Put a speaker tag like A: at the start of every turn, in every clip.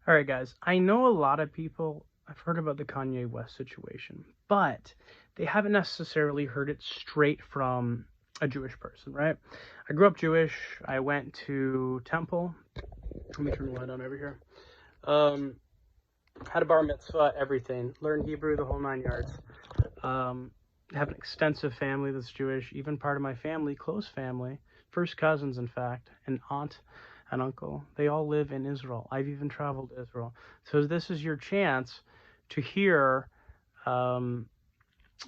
A: All right, guys. I know a lot of people have heard about the Kanye West situation, but they haven't necessarily heard it straight from a Jewish person, right? I grew up Jewish. I went to temple. Let me turn the light on over here. Um, had a bar mitzvah, everything. Learned Hebrew, the whole 9 yards. Um, have an extensive family that's Jewish. Even part of my family, close family, first cousins, in fact, an aunt, an uncle. They all live in Israel. I've even traveled to Israel. So this is your chance to hear um,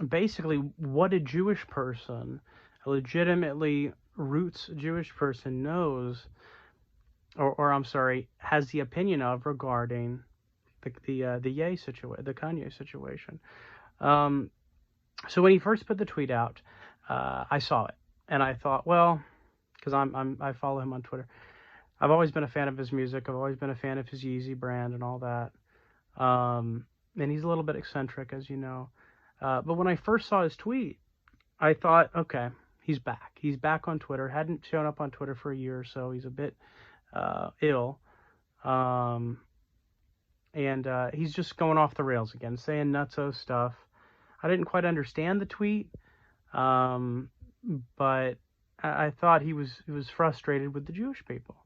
A: basically what a Jewish person, a legitimately roots Jewish person knows, or I'm sorry, has the opinion of regarding the Kanye situation. Um, So when he first put the tweet out, I saw it and I thought, well, because I follow him on Twitter. I've always been a fan of his music. I've always been a fan of his Yeezy brand and all that. And he's a little bit eccentric, as you know. But when I first saw his tweet, I thought, okay, he's back. He's back on Twitter. Hadn't shown up on Twitter for a year or so. He's a bit ill. Um, and he's just going off the rails again, saying nutso stuff. I didn't quite understand the tweet. Um, but I thought he was frustrated with the Jewish people.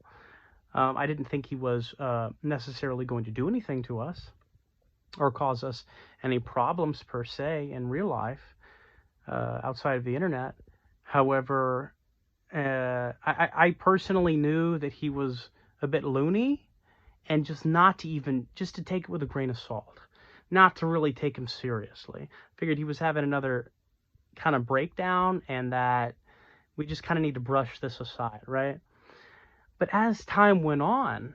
A: I didn't think he was necessarily going to do anything to us or cause us any problems per se in real life outside of the internet. However, I personally knew that he was a bit loony, and just to take it with a grain of salt, not to really take him seriously. Figured he was having another kind of breakdown and that we just kind of need to brush this aside, right? But as time went on,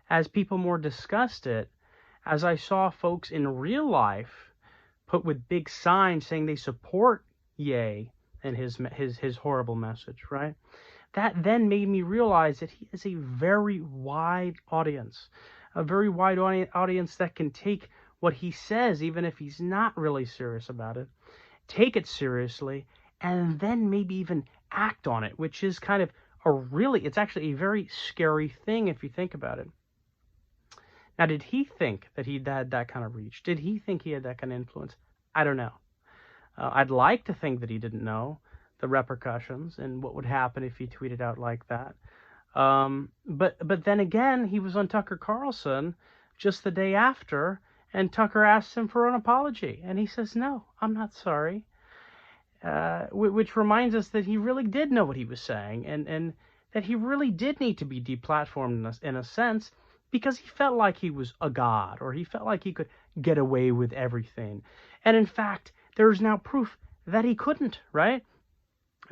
A: as people more discussed it, as I saw folks in real life put with big signs saying they support Ye and his horrible message, right? That then made me realize that he is a very wide audience, a very wide audience that can take what he says, even if he's not really serious about it, take it seriously, and then maybe even act on it, which is kind of it's actually a very scary thing if you think about it. Now, did he think that he had that kind of reach? Did he think he had that kind of influence? I don't know. I'd like to think that he didn't know the repercussions and what would happen if he tweeted out like that. But then again, he was on Tucker Carlson just the day after, and Tucker asked him for an apology, and he says, "No, I'm not sorry." Which reminds us that he really did know what he was saying, and that he really did need to be deplatformed in a sense, because he felt like he was a god, or he felt like he could get away with everything. And in fact, there's now proof that he couldn't, right?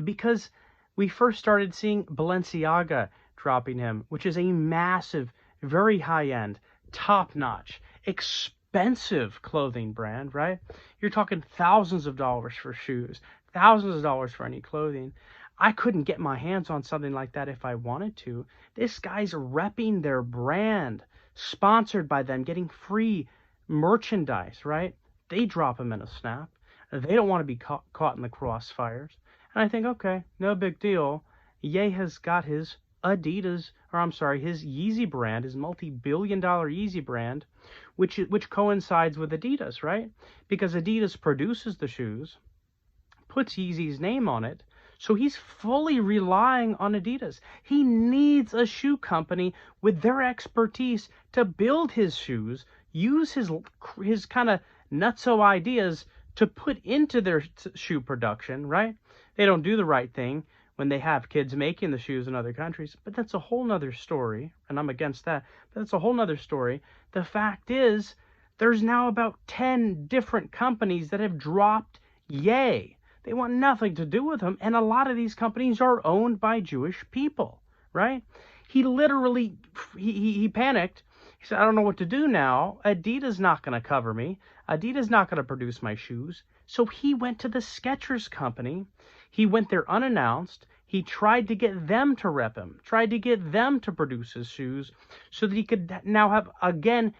A: Because we first started seeing Balenciaga dropping him, which is a massive, very high-end, top-notch, expensive clothing brand, right? You're talking thousands of dollars for shoes, thousands of dollars for any clothing. I couldn't get my hands on something like that if I wanted to. This guy's repping their brand, sponsored by them, getting free merchandise, right? They drop him in a snap. They don't want to be caught in the crossfires. And I think, okay, no big deal. Ye has got his his Yeezy brand, his multi-billion-dollar Yeezy brand, which coincides with Adidas, right? Because Adidas produces the shoes, puts Yeezy's name on it, so he's fully relying on Adidas. He needs a shoe company with their expertise to build his shoes, use his kind of nutso ideas to put into their shoe production, right? They don't do the right thing when they have kids making the shoes in other countries, but that's a whole nother story, and I'm against that, but that's a whole nother story. The fact is, there's now about 10 different companies that have dropped Ye. They want nothing to do with him, and a lot of these companies are owned by Jewish people, right? He literally, he panicked. He said, I don't know what to do now. Adidas not going to cover me. Adidas not going to produce my shoes. So he went to the Skechers company. He went there unannounced. He tried to get them to rep him, tried to get them to produce his shoes so that he could now have, again,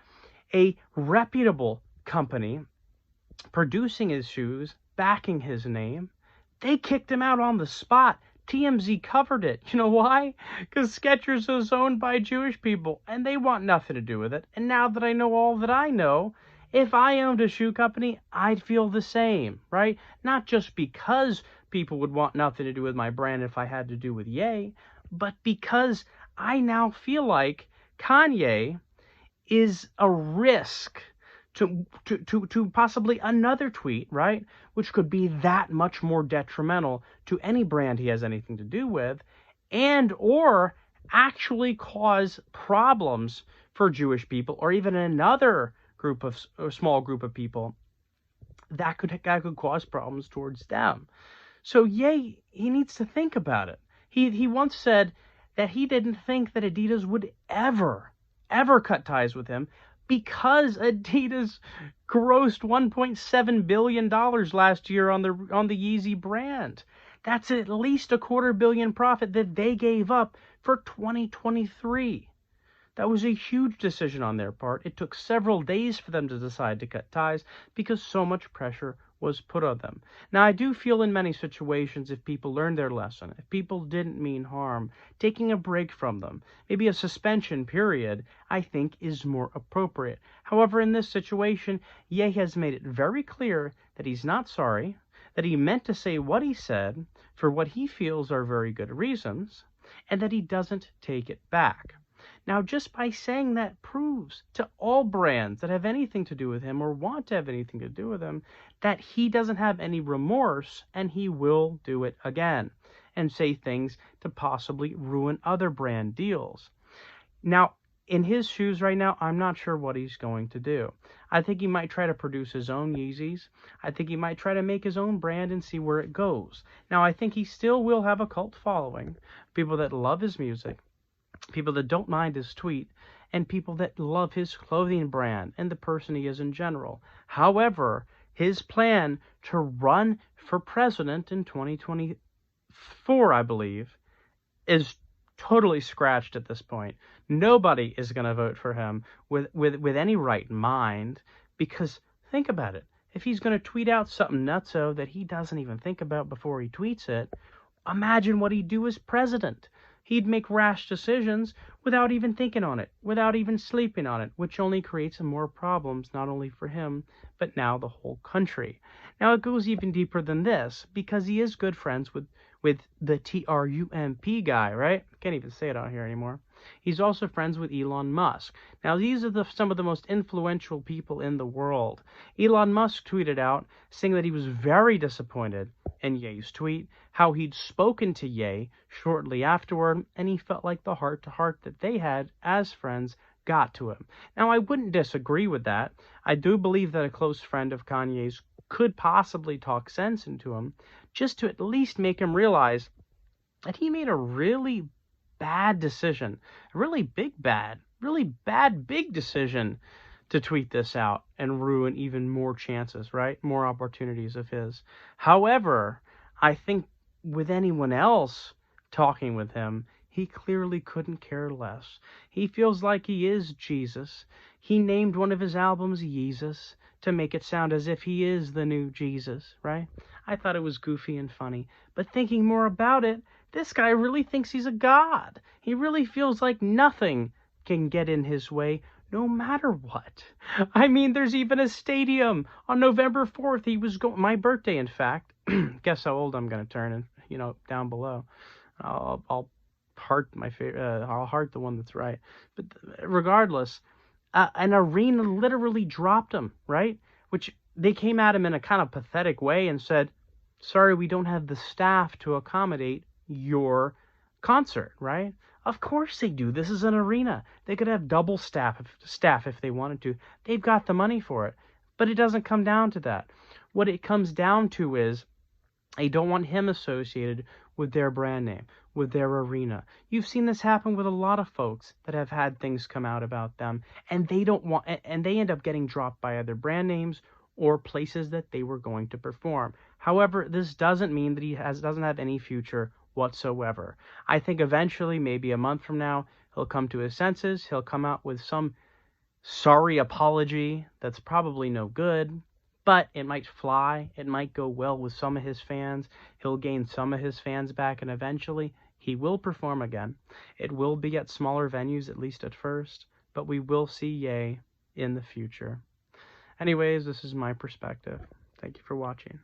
A: a reputable company producing his shoes, backing his name. They kicked him out on the spot, TMZ covered it. You know why? Because Skechers is owned by Jewish people, and they want nothing to do with it. And now that I know all that I know, if I owned a shoe company, I'd feel the same, right? Not just because people would want nothing to do with my brand if I had to do with Ye, but because I now feel like Kanye is a risk to possibly another tweet, right? Which could be that much more detrimental to any brand he has anything to do with, and or actually cause problems for Jewish people or even another group of or small group of people that could cause problems towards them. So Ye, he needs to think about it. He once said that he didn't think that Adidas would ever cut ties with him because Adidas grossed $1.7 billion last year on the Yeezy brand. That's at least $250 million profit that they gave up for 2023. That was a huge decision on their part. It took several days for them to decide to cut ties because so much pressure was put on them. Now, I do feel in many situations if people learned their lesson, if people didn't mean harm, taking a break from them, maybe a suspension period, I think is more appropriate. However, in this situation, Ye has made it very clear that he's not sorry, that he meant to say what he said for what he feels are very good reasons, and that he doesn't take it back. Now, just by saying that proves to all brands that have anything to do with him or want to have anything to do with him that he doesn't have any remorse and he will do it again and say things to possibly ruin other brand deals. Now, in his shoes right now, I'm not sure what he's going to do. I think he might try to produce his own Yeezys. I think he might try to make his own brand and see where it goes. Now, I think he still will have a cult following, people that love his music, people that don't mind his tweet, and people that love his clothing brand and the person he is in general. However, his plan to run for president in 2024, I believe, is totally scratched at this point. Nobody is going to vote for him with any right mind, because think about it. If he's going to tweet out something nutso that he doesn't even think about before he tweets it, imagine what he'd do as president. He'd make rash decisions without even thinking on it, without even sleeping on it, which only creates more problems, not only for him, but now the whole country. Now, it goes even deeper than this, because he is good friends with the Trump guy, right? Can't even say it out here anymore. He's also friends with Elon Musk. Now, these are some of the most influential people in the world. Elon Musk tweeted out saying that he was very disappointed in Ye's tweet, how he'd spoken to Ye shortly afterward, and he felt like the heart-to-heart that they had as friends got to him. Now, I wouldn't disagree with that. I do believe that a close friend of Kanye's could possibly talk sense into him, just to at least make him realize that he made a really bad decision, a really bad big decision to tweet this out and ruin even more chances, right? More opportunities of his. However, I think with anyone else talking with him, he clearly couldn't care less. He feels like he is Jesus. He named one of his albums Yeezus to make it sound as if he is the new Jesus, right? I thought it was goofy and funny. But thinking more about it, this guy really thinks he's a god. He really feels like nothing can get in his way, no matter what. I mean, there's even a stadium on November 4th. He was going, my birthday, in fact. Guess how old I'm going to turn, and down below. I'll heart my favorite. I'll heart the one that's right. But regardless, an arena literally dropped him, right? Which they came at him in a kind of pathetic way and said, "Sorry, we don't have the staff to accommodate your concert," right? Of course they do. This is an arena. They could have double staff if they wanted to. They've got the money for it. But it doesn't come down to that. What it comes down to is they don't want him associated with their brand name, with their arena. You've seen this happen with a lot of folks that have had things come out about them, and they end up getting dropped by other brand names or places that they were going to perform. However, this doesn't mean that he doesn't have any future whatsoever. I think eventually, maybe a month from now, he'll come to his senses. He'll come out with some sorry apology that's probably no good, But it might fly. It might go well with some of his fans. He'll gain some of his fans back, and eventually he will perform again. It will be at smaller venues, at least at first, but we will see Ye in the future. Anyways, this is my perspective. Thank you for watching.